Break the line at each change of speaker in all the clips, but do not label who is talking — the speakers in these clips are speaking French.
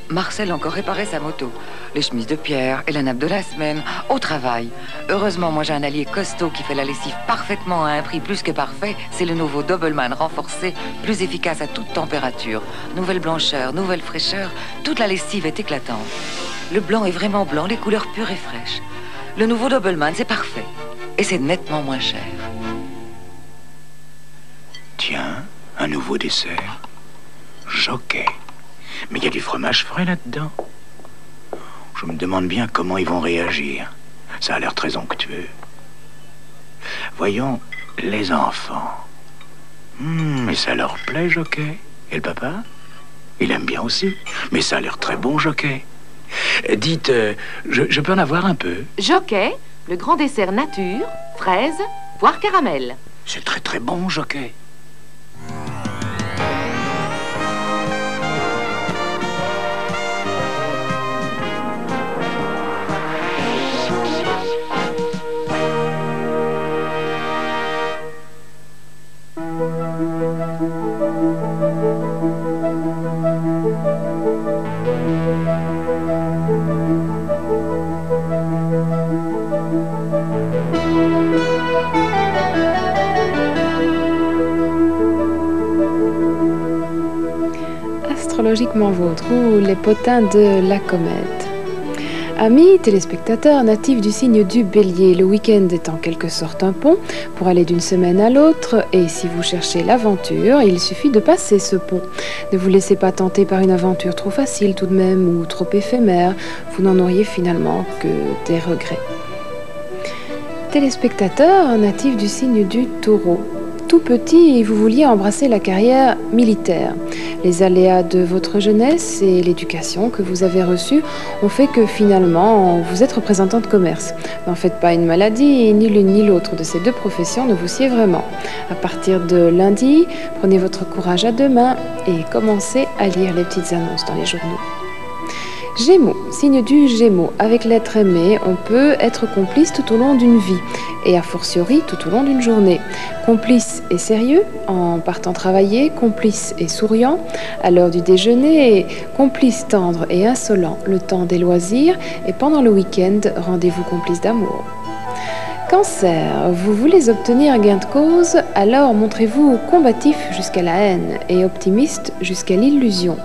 Marcel a encore réparé sa moto. Les chemises de Pierre et la nappe de la semaine. Au travail. Heureusement, moi j'ai un allié costaud qui fait la lessive parfaitement à un prix plus que parfait. C'est le nouveau Doberman renforcé, plus efficace à toute température. Nouvelle blancheur, nouvelle fraîcheur. Toute la lessive est éclatante. Le blanc est vraiment blanc, les couleurs pures et fraîches. Le nouveau Doberman, c'est parfait. Et c'est nettement moins cher.
Tiens, un nouveau dessert. Jockey. Mais il y a du fromage frais là-dedans. Je me demande bien comment ils vont réagir. Ça a l'air très onctueux. Voyons, les enfants. Mais ça leur plaît, Jockey. Et le papa? Il aime bien aussi. Mais ça a l'air très bon, Jockey. Dites, je peux en avoir un peu?
Jockey, le grand dessert nature, fraise, voire caramel.
C'est très très bon, Jockey.
Astrologiquement vôtre ou les potins de la comète. Amis téléspectateurs natifs du signe du Bélier, le week-end est en quelque sorte un pont pour aller d'une semaine à l'autre et si vous cherchez l'aventure, il suffit de passer ce pont. Ne vous laissez pas tenter par une aventure trop facile tout de même ou trop éphémère, vous n'en auriez finalement que des regrets. Téléspectateurs natifs du signe du Taureau. Tout petit, vous vouliez embrasser la carrière militaire. Les aléas de votre jeunesse et l'éducation que vous avez reçue ont fait que finalement, vous êtes représentant de commerce. N'en faites pas une maladie et ni l'une ni l'autre de ces deux professions ne vous sied vraiment. À partir de lundi, prenez votre courage à deux mains et commencez à lire les petites annonces dans les journaux. Gémeaux, signe du Gémeaux. Avec l'être aimé, on peut être complice tout au long d'une vie et a fortiori tout au long d'une journée. Complice et sérieux en partant travailler, complice et souriant à l'heure du déjeuner, et complice tendre et insolent le temps des loisirs et pendant le week-end, rendez-vous complice d'amour. Cancer, vous voulez obtenir gain de cause, alors montrez-vous combatif jusqu'à la haine et optimiste jusqu'à l'illusion.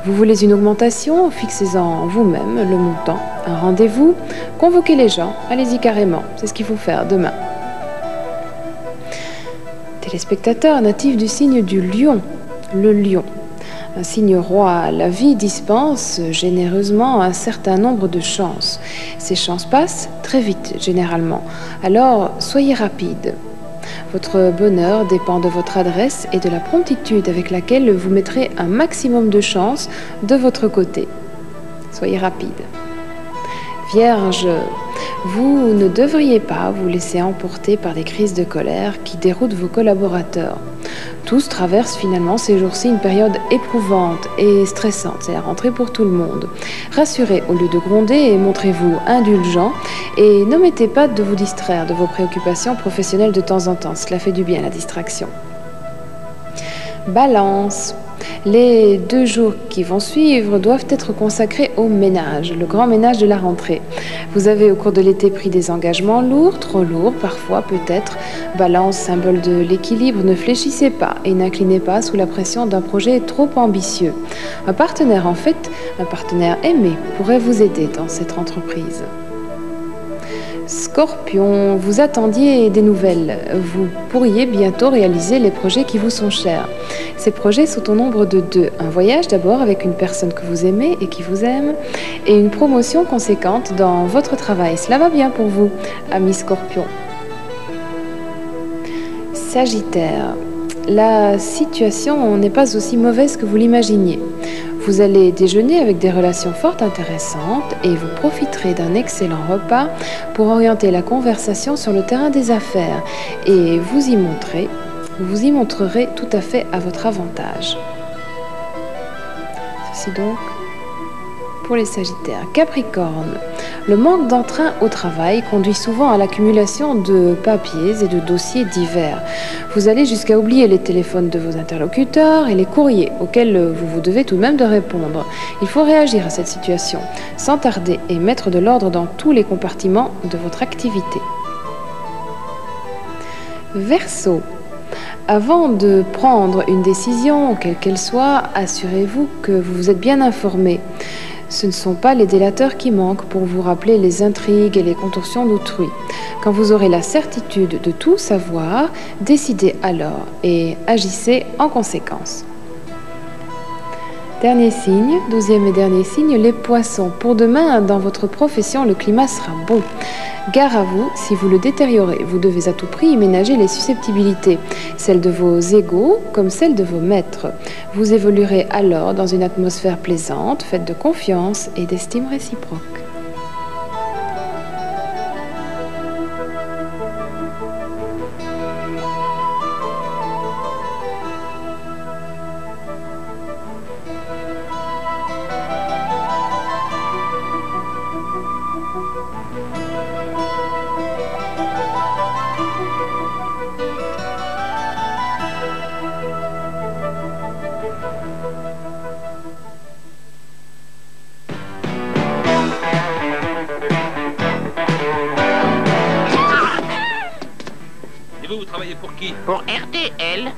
Vous voulez une augmentation, fixez-en vous-même le montant. Un rendez-vous, convoquez les gens, allez-y carrément, c'est ce qu'il faut faire demain. Téléspectateurs natifs du signe du Lion, le Lion. Un signe roi, la vie dispense généreusement un certain nombre de chances. Ces chances passent très vite généralement, alors soyez rapide. Votre bonheur dépend de votre adresse et de la promptitude avec laquelle vous mettrez un maximum de chance de votre côté. Soyez rapide. Vierge, vous ne devriez pas vous laisser emporter par des crises de colère qui déroutent vos collaborateurs. Tous traversent finalement ces jours-ci une période éprouvante et stressante, c'est la rentrée pour tout le monde. Rassurez au lieu de gronder et montrez-vous indulgent et n'omettez pas de vous distraire de vos préoccupations professionnelles de temps en temps, cela fait du bien la distraction. Balance. Les 2 jours qui vont suivre doivent être consacrés au ménage, le grand ménage de la rentrée. Vous avez au cours de l'été pris des engagements lourds, trop lourds parfois peut-être. Balance, symbole de l'équilibre, ne fléchissez pas et n'inclinez pas sous la pression d'un projet trop ambitieux. Un partenaire un partenaire aimé pourrait vous aider dans cette entreprise. Scorpion, vous attendiez des nouvelles. Vous pourriez bientôt réaliser les projets qui vous sont chers. Ces projets sont au nombre de 2. Un voyage d'abord avec une personne que vous aimez et qui vous aime, et une promotion conséquente dans votre travail. Cela va bien pour vous, ami Scorpion. Sagittaire, la situation n'est pas aussi mauvaise que vous l'imaginiez. Vous allez déjeuner avec des relations fort intéressantes et vous profiterez d'un excellent repas pour orienter la conversation sur le terrain des affaires et vous y montrerez tout à fait à votre avantage. Ceci donc pour les Sagittaires. Capricorne, Le manque d'entrain au travail conduit souvent à l'accumulation de papiers et de dossiers divers. Vous allez jusqu'à oublier les téléphones de vos interlocuteurs et les courriers auxquels vous devez tout de même de répondre. Il faut réagir à cette situation sans tarder et mettre de l'ordre dans tous les compartiments de votre activité. Verseau. Avant de prendre une décision, quelle qu'elle soit, assurez-vous que vous vous êtes bien informé. Ce ne sont pas les délateurs qui manquent pour vous rappeler les intrigues et les contorsions d'autrui. Quand vous aurez la certitude de tout savoir, décidez alors et agissez en conséquence. Dernier signe, 12e et dernier signe, les poissons. Pour demain, dans votre profession, le climat sera bon. Gare à vous, si vous le détériorez, vous devez à tout prix y ménager les susceptibilités, celles de vos égaux comme celles de vos maîtres. Vous évoluerez alors dans une atmosphère plaisante, faite de confiance et d'estime réciproque.
Vous travaillez pour qui?
Pour RTL.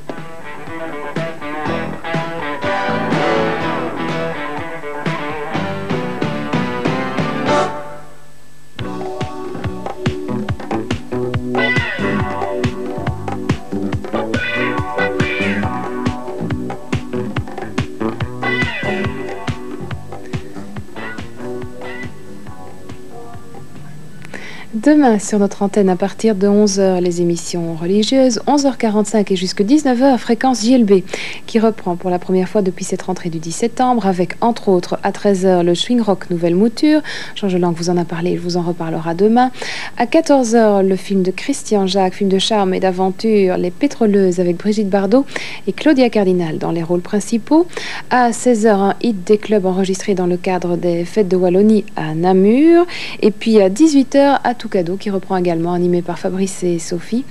Demain, sur notre antenne, à partir de 11h, les émissions religieuses, 11h45 et jusqu'à 19h, fréquence JLB, qui reprend pour la première fois depuis cette rentrée du 10 septembre, avec entre autres à 13h le swing rock nouvelle mouture. Georges Lang vous en a parlé, il vous en reparlera demain. À 14h, le film de Christian Jacques, film de charme et d'aventure, Les Pétroleuses, avec Brigitte Bardot et Claudia Cardinal dans les rôles principaux. À 16h, un hit des clubs enregistré dans le cadre des Fêtes de Wallonie à Namur. Et puis à 18h, à tout cadeau, qui reprend également, animé par Fabrice et Sophie.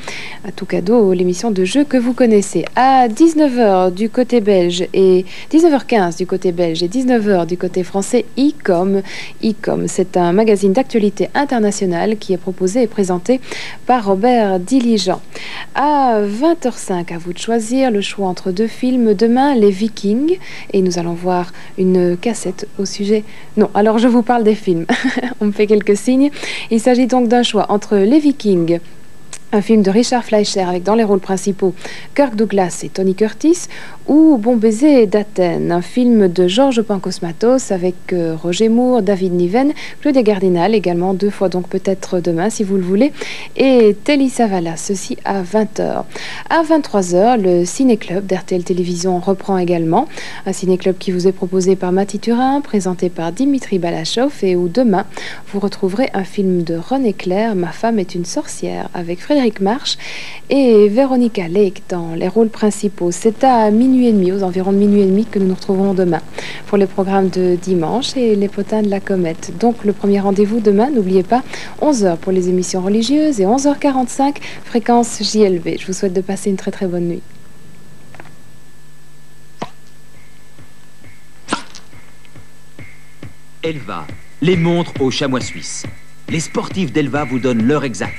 À tout cadeau, l'émission de jeu que vous connaissez. À 19h du côté belge et 19h15 du côté belge et 19h du côté français, ICOM. ICOM, c'est un magazine d'actualité internationale qui est proposé et présenté par Robert Diligent. À 20h05, à vous de choisir le choix entre deux films. Demain, Les Vikings, et nous allons voir une cassette au sujet. Non, alors je vous parle des films. On me fait quelques signes. Il s'agit donc d'un choix entre Les Vikings, un film de Richard Fleischer avec dans les rôles principaux Kirk Douglas et Tony Curtis, ou Bon baiser d'Athènes, un film de Georges Pancosmatos avec Roger Moore, David Niven, Claudia Cardinal également, deux fois donc peut-être demain si vous le voulez, et Telly Savalas, ceci à 20h. À 23h, le Ciné-Club d'RTL Télévision reprend également, un ciné-club qui vous est proposé par Mathie Turin, présenté par Dimitri Balachov, et où demain vous retrouverez un film de René Clair, Ma femme est une sorcière, avec Frédéric March et Veronica Lake dans les rôles principaux. C'est à minuit et demi, aux environs de minuit et demi, que nous nous retrouverons demain pour les programmes de dimanche et les potins de la comète. Donc le premier rendez-vous demain, n'oubliez pas, 11h pour les émissions religieuses et 11h45 fréquence JLB. Je vous souhaite de passer une très très bonne nuit.
Elva, les montres au chamois suisse. Les sportifs d'Elva vous donnent l'heure exacte.